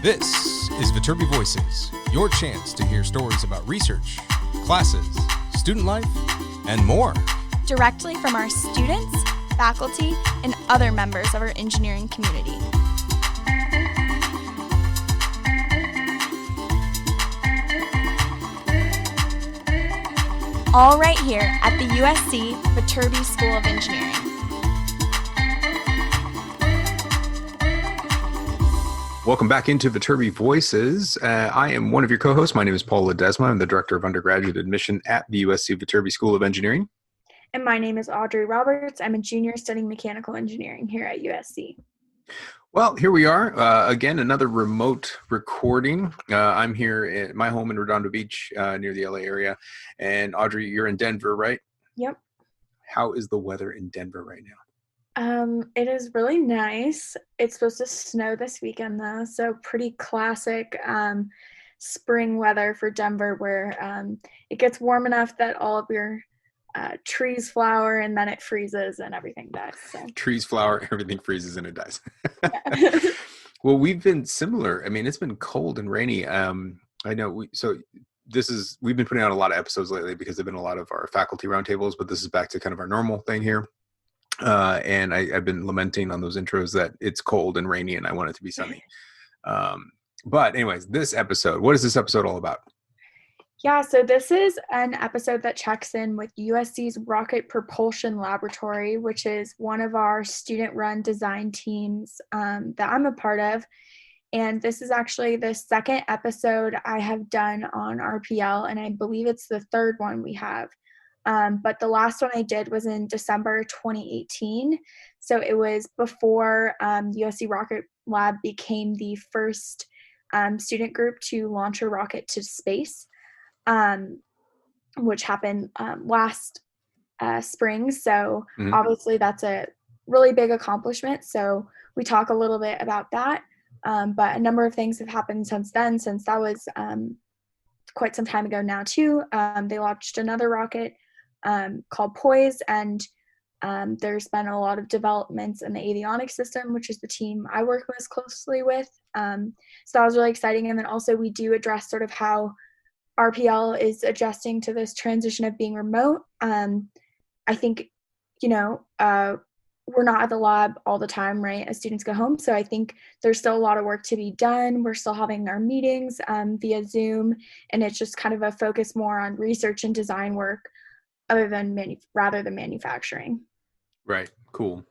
This is Viterbi Voices, your chance to hear stories about research, classes, student life, and more. Directly from our students, faculty, and other members of our engineering community. All right here at the USC Viterbi School of Engineering. Welcome back into Viterbi Voices. I am one of your co-hosts. My name is Paul Ledesma. I'm the Director of Undergraduate Admission at the USC Viterbi School of Engineering. And my name is Audrey Roberts. I'm a junior studying mechanical engineering here at USC. Well, here we are. Again, another remote recording. I'm here at my home in Redondo Beach near the LA area. And Audrey, you're in Denver, right? Yep. How is the weather in Denver right now? It is really nice. It's supposed to snow this weekend though, so pretty classic spring weather for Denver where it gets warm enough that all of your trees flower and then it freezes and everything dies. So. Trees flower, everything freezes and it dies. Yeah. Well, we've been similar. I mean, it's been cold and rainy. I know we've been putting out a lot of episodes lately because there've been a lot of our faculty roundtables, but this is back to kind of our normal thing here. And I've been lamenting on those intros that it's cold and rainy and I want it to be sunny. But anyways, this episode, what is this episode all about? Yeah, so this is an episode that checks in with USC's Rocket Propulsion Laboratory, which is one of our student-run design teams that I'm a part of. And this is actually the second episode I have done on RPL, and I believe it's the third one we have. But the last one I did was in December 2018. So it was before USC Rocket Lab became the first student group to launch a rocket to space. Which happened last spring. So obviously that's a really big accomplishment. So we talk a little bit about that. But a number of things have happened since then, since that was quite some time ago now too. They launched another rocket called Poise, and there's been a lot of developments in the avionics system, which is the team I work most closely with. So that was really exciting. And then also we do address sort of how RPL is adjusting to this transition of being remote. I think, we're not at the lab all the time, right, as students go home. So I think there's still a lot of work to be done. We're still having our meetings via Zoom, and it's just kind of a focus more on research and design work rather than manufacturing. Right. Cool.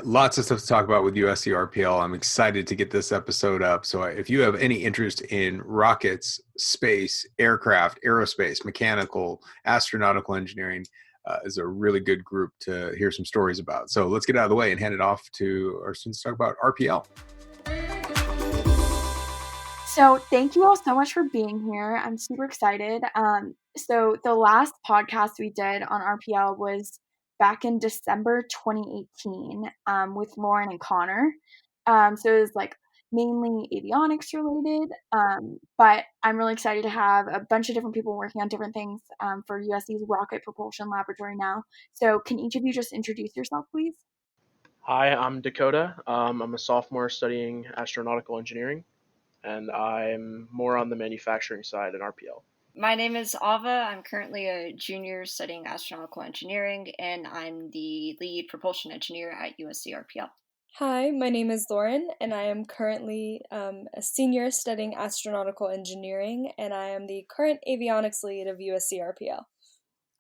Lots of stuff to talk about with USC RPL. I'm excited to get this episode up. So if you have any interest in rockets, space, aircraft, aerospace, mechanical, astronautical engineering, is a really good group to hear some stories about. So let's get out of the way and hand it off to our students to talk about RPL. So thank you all so much for being here. I'm super excited. So the last podcast we did on RPL was back in December 2018 with Lauren and Connor. So it was like mainly avionics related, but I'm really excited to have a bunch of different people working on different things for USC's Rocket Propulsion Laboratory now. So can each of you just introduce yourself, please? Hi, I'm Dakota. I'm a sophomore studying astronautical engineering, and I'm more on the manufacturing side in RPL. My name is Ava. I'm currently a junior studying astronautical engineering, and I'm the lead propulsion engineer at USC RPL. Hi, my name is Lauren, and I am currently a senior studying astronautical engineering, and I am the current avionics lead of USC RPL.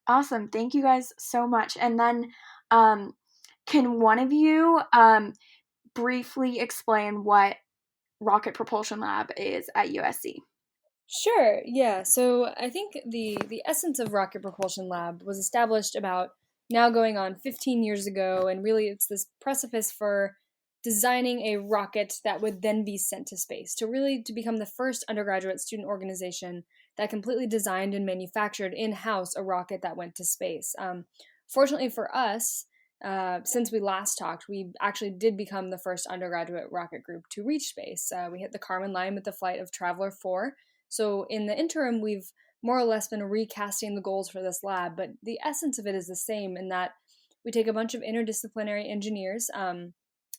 Awesome. Thank you guys so much. And then can one of you briefly explain what Rocket Propulsion Lab is at USC? Sure, yeah. So I think the essence of Rocket Propulsion Lab was established about now going on 15 years ago, and really it's this precipice for designing a rocket that would then be sent to space, to become the first undergraduate student organization that completely designed and manufactured in-house a rocket that went to space. Fortunately for us, since we last talked, we actually did become the first undergraduate rocket group to reach space. We hit the Kármán line with the flight of Traveler 4. So in the interim, we've more or less been recasting the goals for this lab, but the essence of it is the same in that we take a bunch of interdisciplinary engineers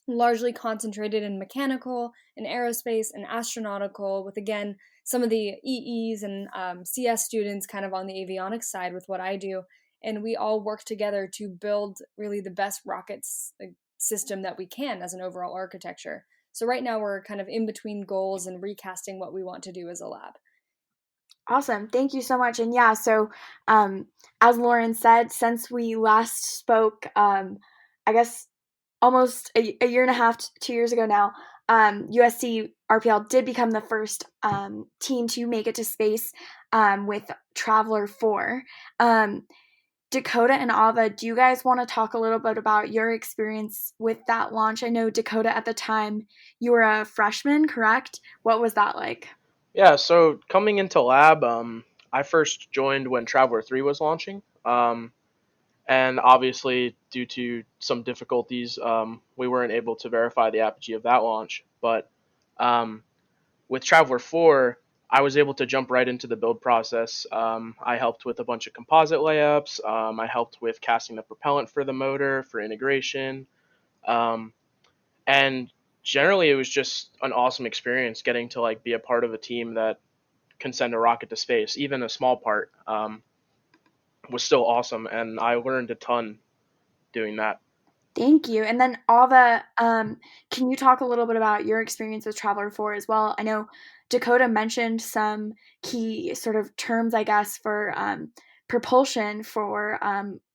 largely concentrated in mechanical and aerospace and astronautical, with, again, some of the EEs and CS students kind of on the avionics side with what I do. And we all work together to build really the best rockets system that we can as an overall architecture. So right now we're kind of in between goals and recasting what we want to do as a lab. Awesome. Thank you so much. And yeah, so as Lauren said, since we last spoke, I guess almost a year and a half, 2 years ago now, USC RPL did become the first team to make it to space with Traveler 4. Dakota and Ava, do you guys want to talk a little bit about your experience with that launch? I know, Dakota, at the time, you were a freshman, correct? What was that like? Yeah, so coming into lab, I first joined when Traveler 3 was launching. And obviously, due to some difficulties, we weren't able to verify the apogee of that launch. But with Traveler 4, I was able to jump right into the build process. I helped with a bunch of composite layups. I helped with casting the propellant for the motor, for integration. And generally, it was just an awesome experience getting to like be a part of a team that can send a rocket to space. Even a small part was still awesome, and I learned a ton doing that. Thank you. And then Ava, can you talk a little bit about your experience with Traveler 4 as well? I know Dakota mentioned some key sort of terms, I guess, for propulsion for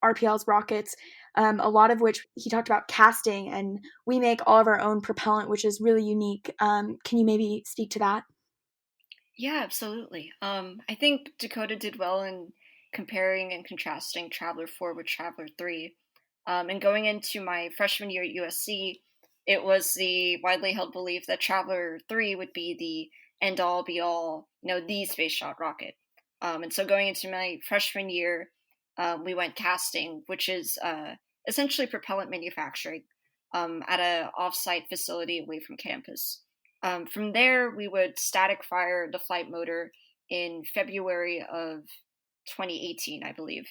RPL's rockets, a lot of which he talked about casting, and we make all of our own propellant, which is really unique. Can you maybe speak to that? Yeah, absolutely. I think Dakota did well in comparing and contrasting Traveler 4 with Traveler 3. And going into my freshman year at USC, it was the widely held belief that Traveler 3 would be the end all be all, the space shot rocket. And so going into my freshman year, we went casting, which is essentially propellant manufacturing at a offsite facility away from campus. From there, we would static fire the flight motor in February of 2018, I believe.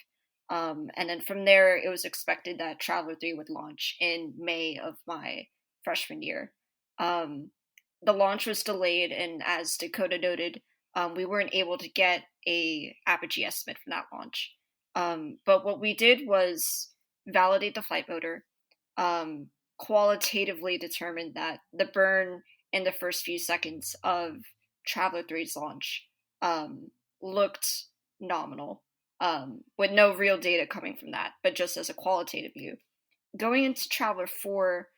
And then from there, it was expected that Traveler 3 would launch in May of my freshman year. The launch was delayed, and as Dakota noted, we weren't able to get a apogee estimate from that launch. But what we did was validate the flight motor, qualitatively determined that the burn in the first few seconds of Traveler 3's launch looked nominal, with no real data coming from that, but just as a qualitative view. Going into Traveler 4,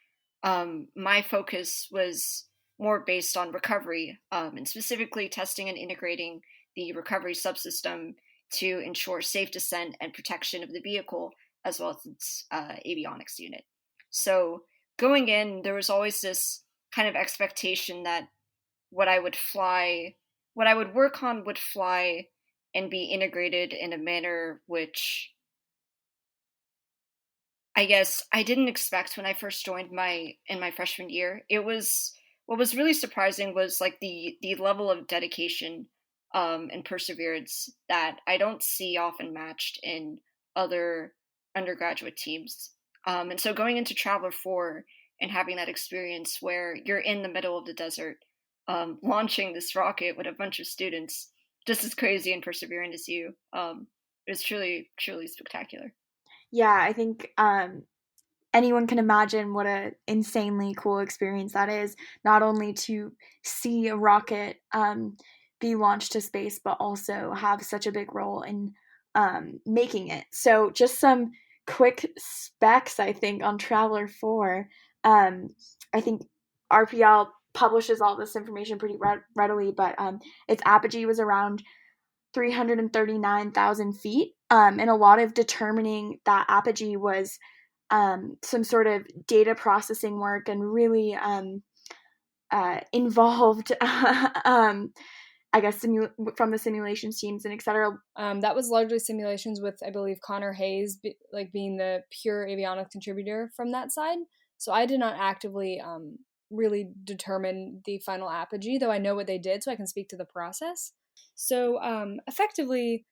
my focus was more based on recovery, and specifically testing and integrating the recovery subsystem to ensure safe descent and protection of the vehicle, as well as its avionics unit. So going in, there was always this kind of expectation that what I would work on would fly and be integrated in a manner which I guess I didn't expect when I first joined in my freshman year. What was really surprising was like the level of dedication and perseverance that I don't see often matched in other undergraduate teams. And so going into Traveler 4 and having that experience where you're in the middle of the desert, launching this rocket with a bunch of students just as crazy and persevering as you, it was truly, truly spectacular. Yeah, I think anyone can imagine what an insanely cool experience that is, not only to see a rocket be launched to space, but also have such a big role in making it. So just some quick specs, I think, on Traveler 4. I think RPL publishes all this information pretty readily, but its apogee was around 339,000 feet. And a lot of determining that apogee was some sort of data processing work and really involved, I guess, from the simulations teams and et cetera. That was largely simulations with, I believe, Connor Hayes being the pure avionics contributor from that side. So I did not actively really determine the final apogee, though I know what they did, so I can speak to the process. So effectively,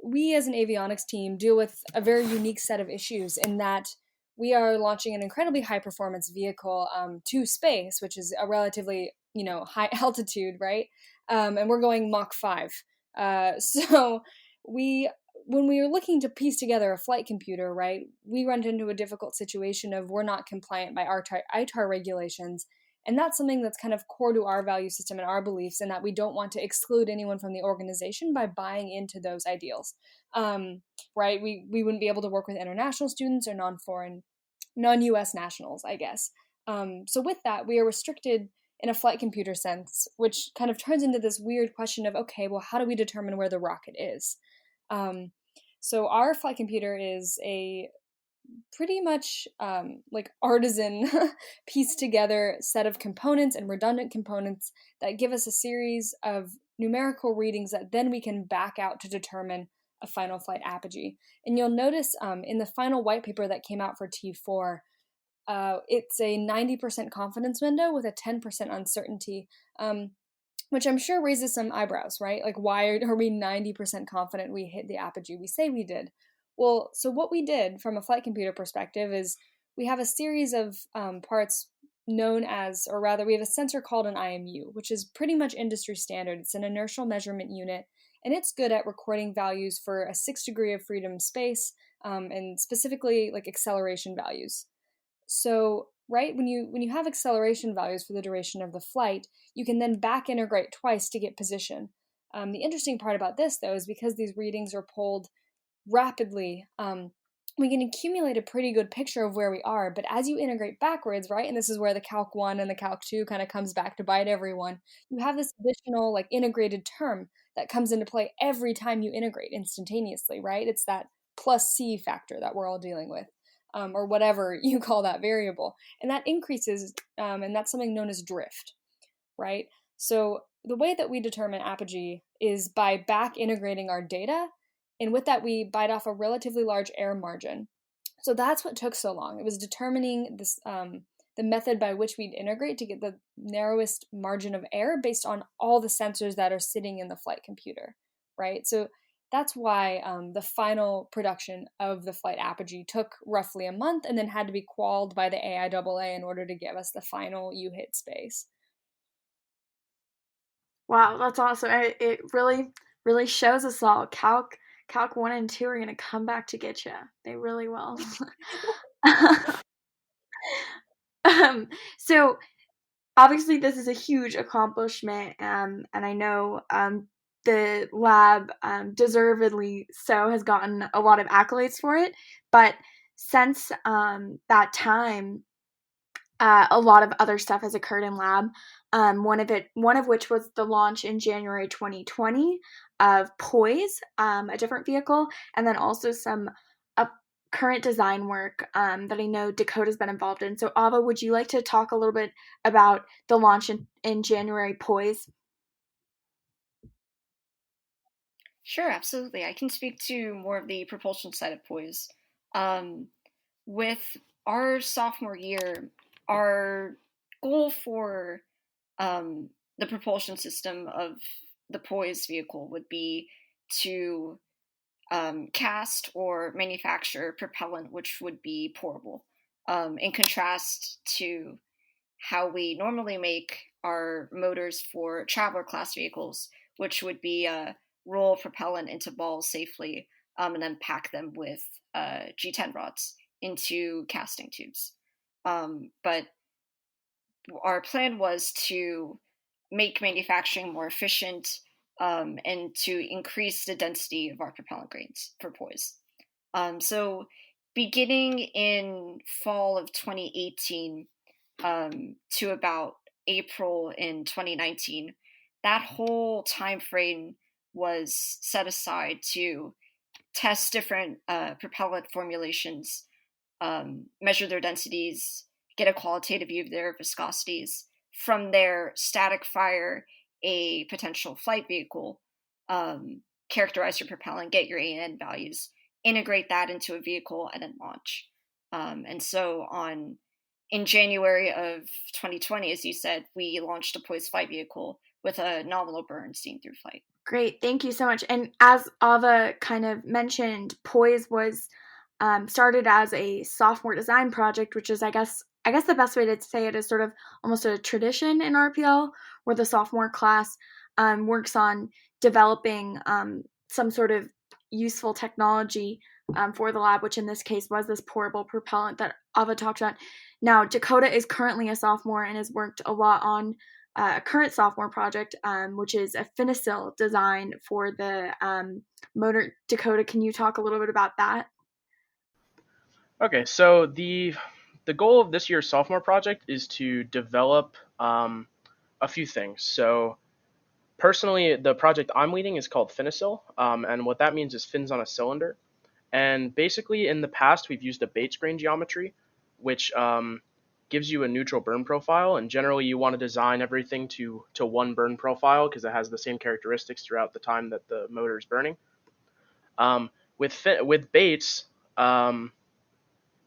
we as an avionics team deal with a very unique set of issues in that we are launching an incredibly high performance vehicle to space, which is a relatively, high altitude, right? And we're going Mach 5. So when we were looking to piece together a flight computer, right, we run into a difficult situation of we're not compliant by ITAR regulations. And that's something that's kind of core to our value system and our beliefs, and that we don't want to exclude anyone from the organization by buying into those ideals. Right? We wouldn't be able to work with international students or non-US nationals, I guess. So with that, we are restricted in a flight computer sense, which kind of turns into this weird question of, okay, well, how do we determine where the rocket is? So our flight computer is a pretty much like artisan pieced together set of components and redundant components that give us a series of numerical readings that then we can back out to determine a final flight apogee. And you'll notice in the final white paper that came out for T4, it's a 90% confidence window with a 10% uncertainty, which I'm sure raises some eyebrows, right? Like, why are we 90% confident we hit the apogee we say we did? Well, so what we did from a flight computer perspective is we have a series of parts known as, or rather, we have a sensor called an IMU, which is pretty much industry standard. It's an inertial measurement unit, and it's good at recording values for a 6 degree of freedom space, and specifically like acceleration values. So, right, when you have acceleration values for the duration of the flight, you can then back integrate twice to get position. The interesting part about this, though, is because these readings are pulled rapidly, we can accumulate a pretty good picture of where we are. But as you integrate backwards, right, and this is where the Calc 1 and the Calc 2 kind of comes back to bite everyone, you have this additional like integrated term that comes into play every time you integrate instantaneously, right? It's that plus C factor that we're all dealing with. Or whatever you call that variable. And that increases, and that's something known as drift, right? So the way that we determine apogee is by back integrating our data, and with that we bite off a relatively large error margin. So that's what took so long. It was determining this, the method by which we'd integrate to get the narrowest margin of error based on all the sensors that are sitting in the flight computer, right? So that's why the final production of the flight apogee took roughly a month and then had to be qualled by the AIAA in order to give us the final U-hit space. Wow, that's awesome. It really, really shows us all. Calc 1 and 2 are going to come back to get you. They really will. So obviously this is a huge accomplishment, and I know the lab, deservedly so, has gotten a lot of accolades for it. But since that time, a lot of other stuff has occurred in lab. One of which was the launch in January 2020 of Poise, a different vehicle, and then also some current design work that I know Dakota's been involved in. So Ava, would you like to talk a little bit about the launch in January Poise? Sure, absolutely. I can speak to more of the propulsion side of Poise. With our sophomore year, our goal for the propulsion system of the Poise vehicle would be to cast or manufacture propellant which would be pourable, in contrast to how we normally make our motors for traveler class vehicles, which would be roll propellant into balls safely, and then pack them with G10 rods into casting tubes. But our plan was to make manufacturing more efficient, and to increase the density of our propellant grains for Poise. So beginning in fall of 2018 to about April in 2019, that whole time frame was set aside to test different propellant formulations, measure their densities, get a qualitative view of their viscosities. From there, static fire a potential flight vehicle, characterize your propellant, get your AN values, integrate that into a vehicle, and then launch. And so in January of 2020, as you said, we launched a Poise flight vehicle with a nominal burn seen through flight. Great, thank you so much. And as Ava kind of mentioned, Poise was started as a sophomore design project, which is, I guess the best way to say it is sort of almost a tradition in RPL, where the sophomore class works on developing some sort of useful technology for the lab, which in this case was this portable propellant that Ava talked about. Now, Dakota is currently a sophomore and has worked a lot on a current sophomore project, which is a Finicil design for the motor. Dakota, can you talk a little bit about that? Okay, so the goal of this year's sophomore project is to develop a few things. So personally, the project I'm leading is called Finicil, and what that means is fins on a cylinder. And basically, in the past, we've used a Bates grain geometry, which gives you a neutral burn profile. And generally, you want to design everything to one burn profile because it has the same characteristics throughout the time that the motor is burning. With Bates,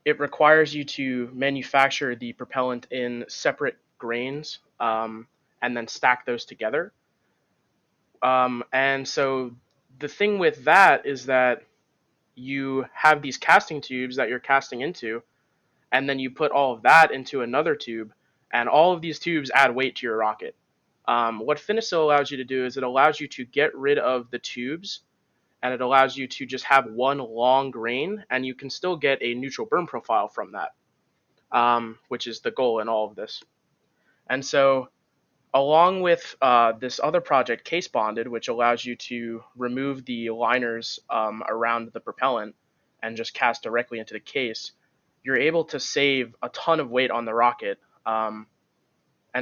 it requires you to manufacture the propellant in separate grains and then stack those together. And so the thing with that is that you have these casting tubes that you're casting into, and then you put all of that into another tube, and all of these tubes add weight to your rocket. What Finicil allows you to do is it allows you to get rid of the tubes, and it allows you to just have one long grain, and you can still get a neutral burn profile from that, which is the goal in all of this. And so along with this other project, Case Bonded, which allows you to remove the liners around the propellant and just cast directly into the case, you're able to save a ton of weight on the rocket. And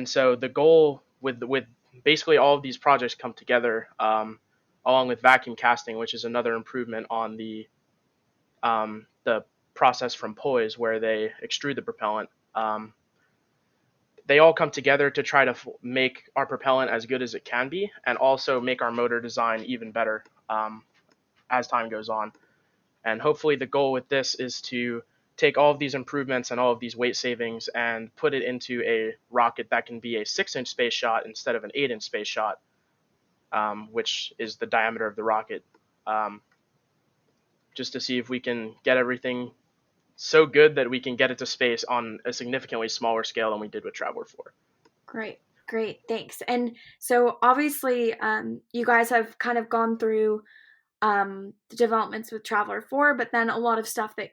so the goal with basically all of these projects come together, along with vacuum casting, which is another improvement on the process from Poise where they extrude the propellant. They all come together to try to make our propellant as good as it can be, and also make our motor design even better as time goes on. And hopefully the goal with this is to take all of these improvements and all of these weight savings and put it into a rocket that can be a 6-inch space shot instead of an 8-inch space shot, which is the diameter of the rocket, just to see if we can get everything so good that we can get it to space on a significantly smaller scale than we did with Traveler 4. Great, thanks. And so obviously, you guys have kind of gone through the developments with Traveler 4, but then a lot of stuff that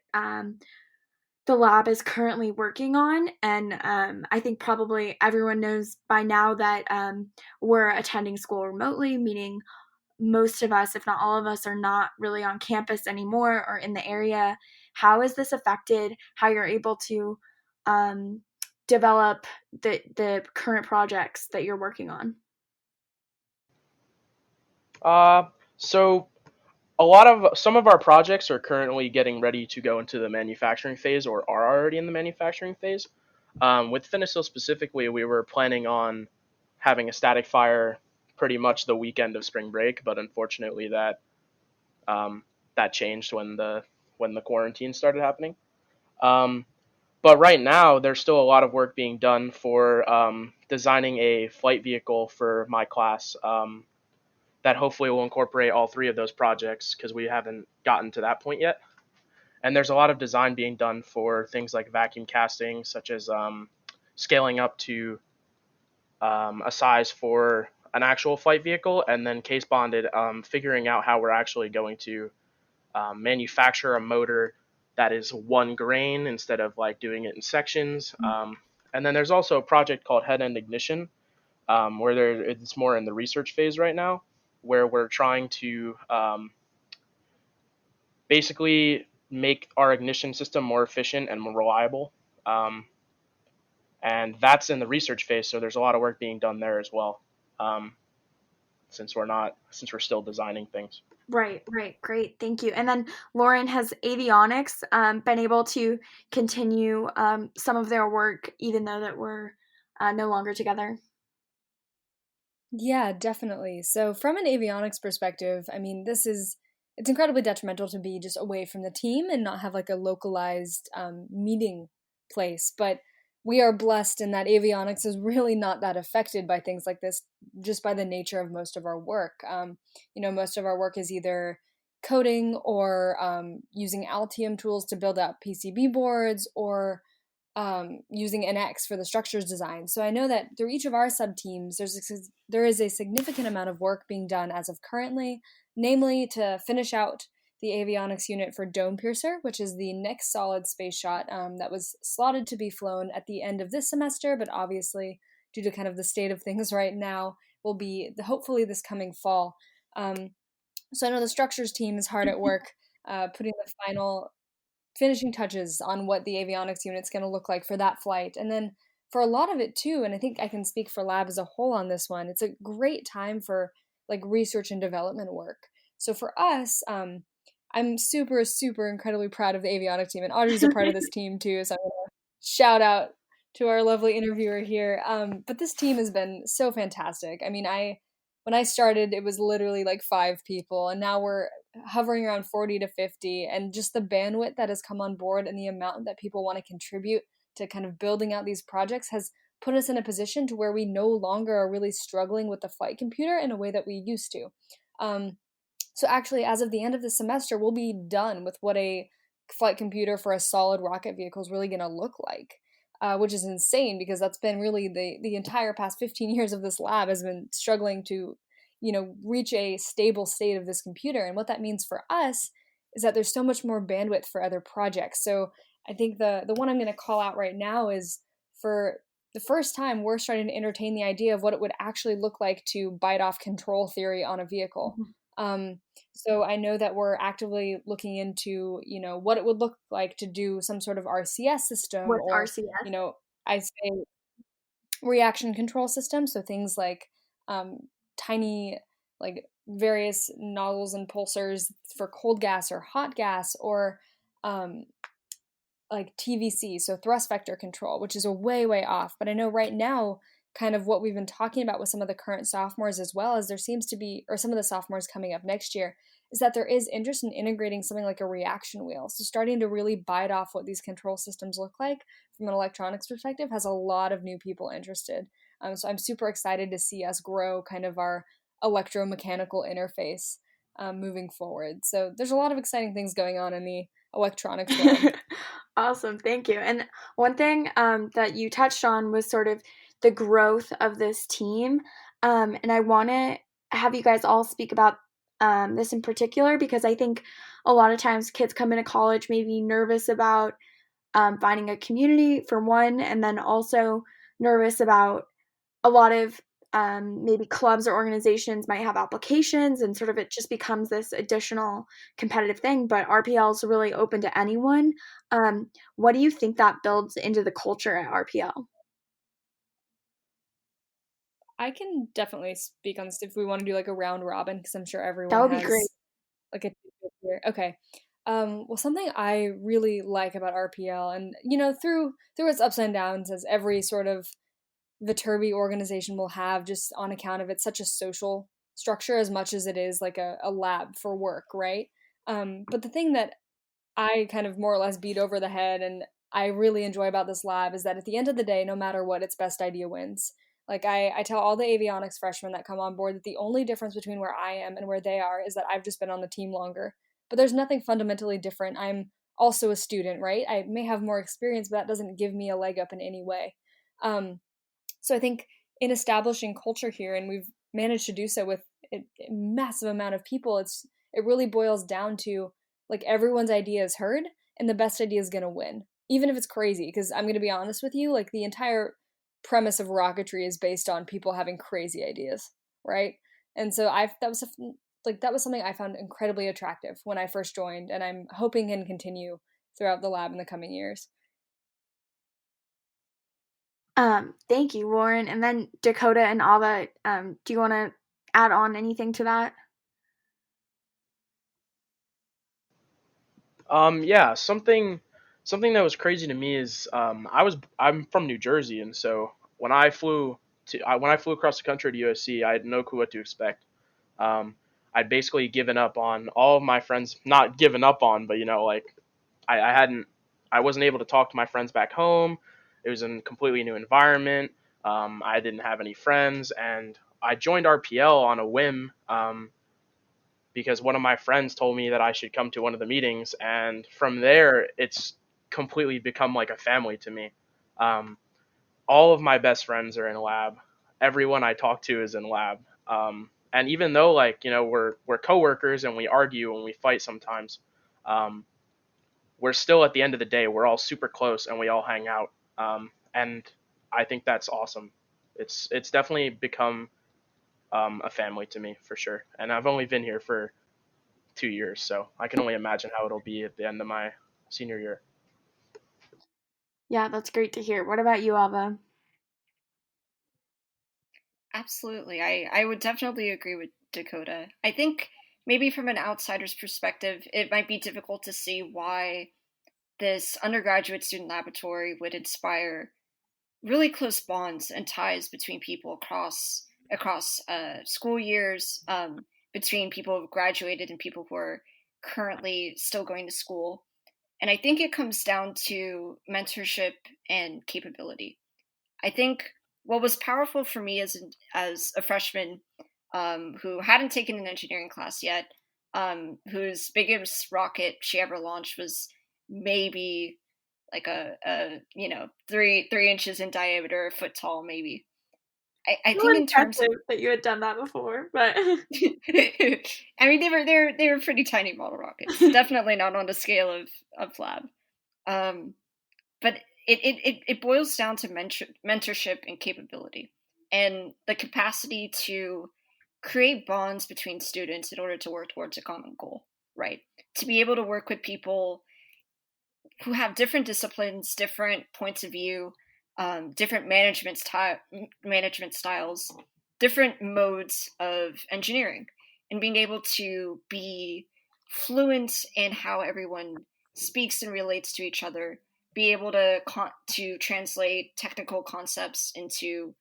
the lab is currently working on. And I think probably everyone knows by now that we're attending school remotely, meaning most of us, if not all of us, are not really on campus anymore or in the area. How has this affected how you're able to develop the current projects that you're working on? So some of our projects are currently getting ready to go into the manufacturing phase or are already in the manufacturing phase. With Finicil specifically, we were planning on having a static fire pretty much the weekend of spring break, but unfortunately that changed when the quarantine started happening. But right now, there's still a lot of work being done for designing a flight vehicle for my class that hopefully will incorporate all three of those projects, because we haven't gotten to that point yet. And there's a lot of design being done for things like vacuum casting, such as scaling up to a size for an actual flight vehicle, and then Case Bonded, figuring out how we're actually going to manufacture a motor that is one grain instead of like doing it in sections. And then there's also a project called Head End Ignition, where it's more in the research phase right now, where we're trying to basically make our ignition system more efficient and more reliable. And that's in the research phase, so there's a lot of work being done there as well, since we're still designing things. Right, great, thank you. And then Lauren, has avionics been able to continue some of their work even though that we're no longer together? Yeah, definitely. So from an avionics perspective, I mean, it's incredibly detrimental to be just away from the team and not have like a localized meeting place. But we are blessed in that avionics is really not that affected by things like this, just by the nature of most of our work. Most of our work is either coding or using Altium tools to build up PCB boards or using NX for the structures design. So I know that through each of our sub-teams, there is a significant amount of work being done as of currently, namely to finish out the avionics unit for Dome Piercer, which is the next solid space shot that was slotted to be flown at the end of this semester, but obviously, due to kind of the state of things right now, will be hopefully this coming fall. So I know the structures team is hard at work putting the final finishing touches on what the avionics unit's going to look like for that flight. And then for a lot of it too, and I think I can speak for lab as a whole on this one, it's a great time for like research and development work. So for us, I'm super, super incredibly proud of the avionics team, and Audrey's a part of this team too. So I'm going to shout out to our lovely interviewer here. But this team has been so fantastic. I mean, when I started, it was literally like 5 people, and now we're hovering around 40 to 50. And just the bandwidth that has come on board and the amount that people want to contribute to kind of building out these projects has put us in a position to where we no longer are really struggling with the flight computer in a way that we used to. So actually, as of the end of the semester, we'll be done with what a flight computer for a solid rocket vehicle is really going to look like, which is insane because that's been really the entire past 15 years of this lab has been struggling to, reach a stable state of this computer. And what that means for us is that there's so much more bandwidth for other projects. So I think the one I'm going to call out right now is for the first time, we're starting to entertain the idea of what it would actually look like to bite off control theory on a vehicle. So I know that we're actively looking into, what it would look like to do some sort of RCS system. What's or, RCS? I say reaction control system. So things like tiny, like various nozzles and pulsars for cold gas or hot gas, or like TVC, so thrust vector control, which is a way, way off. But I know right now, kind of what we've been talking about with some of the current sophomores, as well as there seems to be, or some of the sophomores coming up next year, is that there is interest in integrating something like a reaction wheel. So starting to really bite off what these control systems look like from an electronics perspective has a lot of new people interested. So I'm super excited to see us grow kind of our electromechanical interface moving forward. So there's a lot of exciting things going on in the electronics realm. Awesome, thank you. And one thing that you touched on was sort of the growth of this team. And I want to have you guys all speak about this in particular, because I think a lot of times kids come into college maybe nervous about finding a community for one, and then also nervous about a lot of maybe clubs or organizations might have applications, and sort of it just becomes this additional competitive thing. But RPL is really open to anyone. What do you think that builds into the culture at RPL? I can definitely speak on this if we want to do like a round robin, because I'm sure everyone That would be has great. like a here. Okay. Well, something I really like about RPL, and through its ups and downs, as every sort of Viterbi organization will have, just on account of it's such a social structure as much as it is like a lab for work, right? But the thing that I kind of more or less beat over the head and I really enjoy about this lab is that at the end of the day, no matter what, its best idea wins. Like I tell all the avionics freshmen that come on board that the only difference between where I am and where they are is that I've just been on the team longer. But there's nothing fundamentally different. I'm also a student, right? I may have more experience, but that doesn't give me a leg up in any way. So I think in establishing culture here, and we've managed to do so with a massive amount of people, it really boils down to like everyone's idea is heard and the best idea is going to win, even if it's crazy. Because I'm going to be honest with you, like the entire premise of rocketry is based on people having crazy ideas, right? And so that was something I found incredibly attractive when I first joined, and I'm hoping can continue throughout the lab in the coming years. Thank you, Lauren. And then Dakota and Ava, do you want to add on anything to that? Yeah, something that was crazy to me is I'm from New Jersey, and so when I flew across the country to USC, I had no clue what to expect. I'd basically given up on all of my friends, not given up on, but like I wasn't able to talk to my friends back home. It was a completely new environment. I didn't have any friends, and I joined RPL on a whim because one of my friends told me that I should come to one of the meetings, and from there, it's completely become like a family to me. All of my best friends are in lab. Everyone I talk to is in lab. And even though, like, we're coworkers and we argue and we fight sometimes, um, we're still, at the end of the day, we're all super close and we all hang out. And I think that's awesome. It's definitely become a family to me for sure. And I've only been here for 2 years, so I can only imagine how it'll be at the end of my senior year. Yeah, that's great to hear. What about you, Ava? Absolutely. I would definitely agree with Dakota. I think maybe from an outsider's perspective, it might be difficult to see why this undergraduate student laboratory would inspire really close bonds and ties between people across school years, between people who've graduated and people who are currently still going to school. And I think it comes down to mentorship and capability. I think what was powerful for me as a freshman, who hadn't taken an engineering class yet, whose biggest rocket she ever launched was maybe like a 3 inches in diameter, a foot tall, maybe. I think in terms of that you had done that before, but I mean they were pretty tiny model rockets. Definitely not on the scale of lab. But it boils down to mentorship and capability and the capacity to create bonds between students in order to work towards a common goal, right? To be able to work with people who have different disciplines, different points of view, different management styles, different modes of engineering, and being able to be fluent in how everyone speaks and relates to each other, be able to translate technical concepts into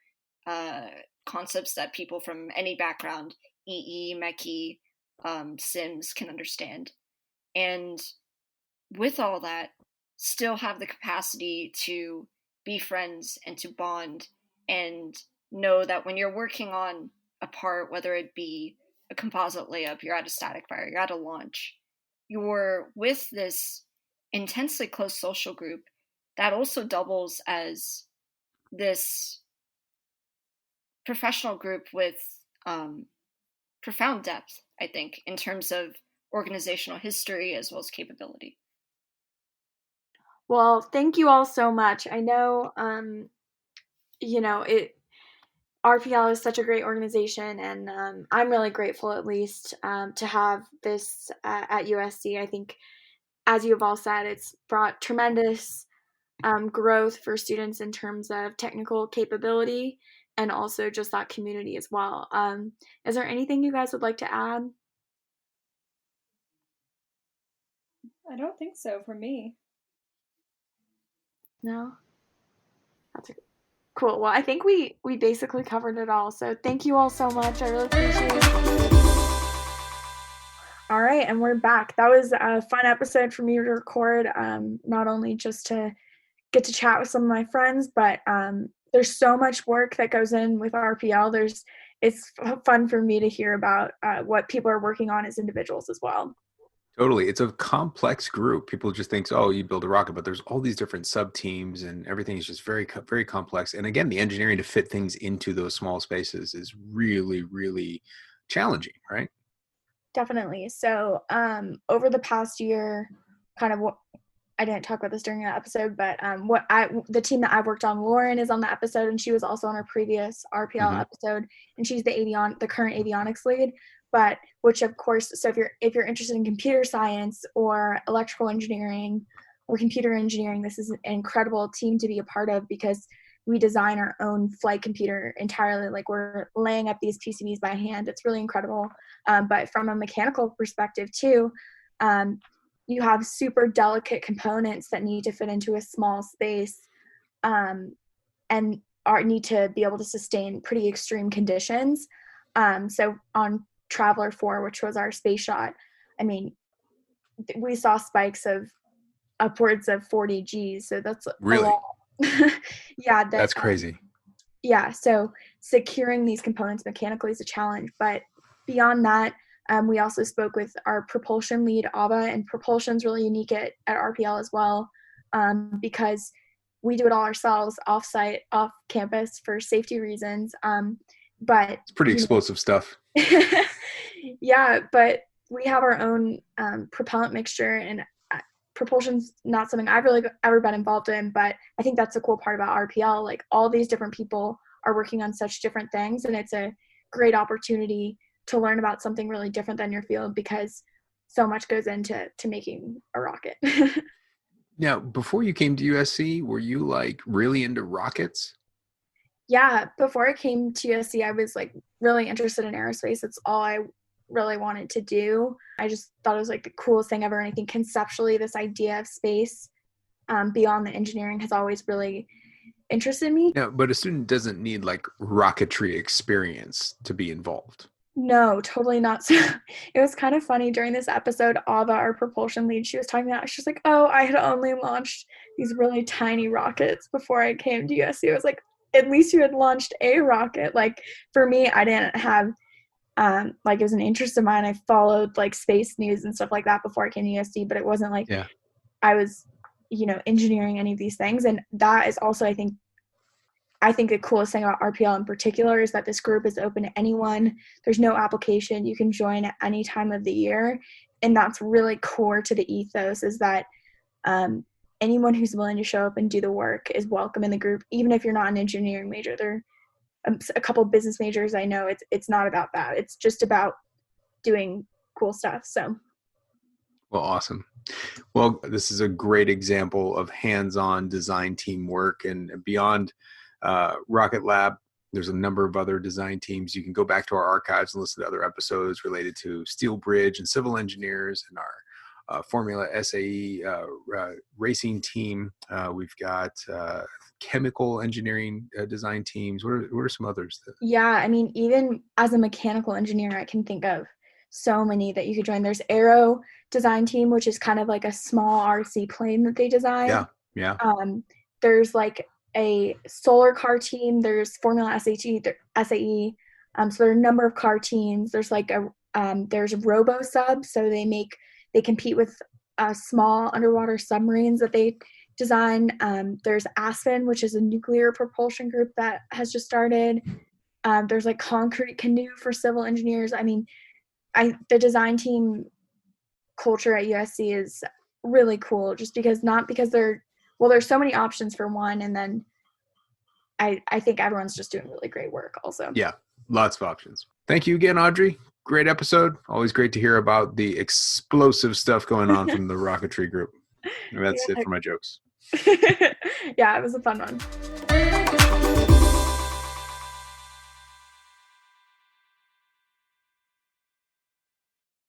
concepts that people from any background, EE, Mechie, Sims, can understand. And with all that, still have the capacity to be friends and to bond and know that when you're working on a part, whether it be a composite layup, you're at a static fire, you're at a launch, you're with this intensely close social group that also doubles as this professional group with profound depth, I think, in terms of organizational history as well as capability. Well, thank you all so much. I know, RPL is such a great organization, and I'm really grateful, at least, to have this at USC. I think, as you have all said, it's brought tremendous growth for students in terms of technical capability and also just that community as well. Is there anything you guys would like to add? I don't think so for me. No? That's cool. Well, I think we basically covered it all. So thank you all so much. I really appreciate it. All right, and we're back. That was a fun episode for me to record, not only just to get to chat with some of my friends, but there's so much work that goes in with RPL. It's fun for me to hear about what people are working on as individuals as well. Totally. It's a complex group. People just think, oh, you build a rocket, but there's all these different sub teams and everything is just very, very complex. And again, the engineering to fit things into those small spaces is really, really challenging, right? Definitely. So over the past year, kind of what I didn't talk about this during the episode, but the team that I worked on, Lauren is on the episode, and she was also on our previous RPL episode, and she's the current avionics lead. But which, of course, so if you're interested in computer science or electrical engineering or computer engineering, this is an incredible team to be a part of, because we design our own flight computer entirely. Like, we're laying up these PCBs by hand. It's really incredible. But from a mechanical perspective too, you have super delicate components that need to fit into a small space, and need to be able to sustain pretty extreme conditions. So on Traveler 4, which was our space shot, I mean, we saw spikes of upwards of 40 Gs. So that's really, yeah, that's crazy. Yeah, so securing these components mechanically is a challenge, but beyond that, We also spoke with our propulsion lead, Ava, and propulsion's really unique at RPL as well, because we do it all ourselves, off-site, off-campus for safety reasons. But it's pretty explosive stuff. Yeah, but we have our own propellant mixture, and propulsion's not something I've really ever been involved in, but I think that's the cool part about RPL. Like, all these different people are working on such different things, and it's a great opportunity to learn about something really different than your field, because so much goes into making a rocket. Now, before you came to USC, were you like really into rockets? Yeah, before I came to USC, I was like really interested in aerospace. It's all I really wanted to do. I just thought it was like the coolest thing ever. And I think conceptually, this idea of space beyond the engineering has always really interested me. Yeah, but a student doesn't need like rocketry experience to be involved. No, totally not. So it was kind of funny during this episode, Ava, our propulsion lead, she was talking about, she's like, oh, I had only launched these really tiny rockets before I came to USC. I was like, at least you had launched a rocket. Like, for me, I didn't have, like, it was an interest of mine. I followed like space news and stuff like that before I came to USC, but it wasn't like I was, engineering any of these things. And that is also, I think the coolest thing about RPL in particular is that this group is open to anyone. There's no application. You can join at any time of the year. And that's really core to the ethos, is that anyone who's willing to show up and do the work is welcome in the group, even if you're not an engineering major. There are a couple of business majors I know. It's not about that. It's just about doing cool stuff. So. Well, awesome. Well, this is a great example of hands-on design teamwork, and beyond Rocket Lab, there's a number of other design teams. You can go back to our archives and listen to other episodes related to steel bridge and civil engineers, and our Formula SAE racing team. We've got chemical engineering design teams. What are some others? Yeah, I mean, even as a mechanical engineer, I can think of so many that you could join. There's Aero design team, which is kind of like a small RC plane that they design. Yeah. There's like a solar car team. There's Formula SAE. So there are a number of car teams. There's like there's Robo Sub. So they compete with small underwater submarines that they design. There's Aspen, which is a nuclear propulsion group that has just started. There's like Concrete Canoe for civil engineers. I mean, the design team culture at USC is really cool, just because there's so many options for one, and then I think everyone's just doing really great work also. Yeah, lots of options. Thank you again, Audrey. Great episode. Always great to hear about the explosive stuff going on from the rocketry group. And that's it for my jokes. Yeah, it was a fun one.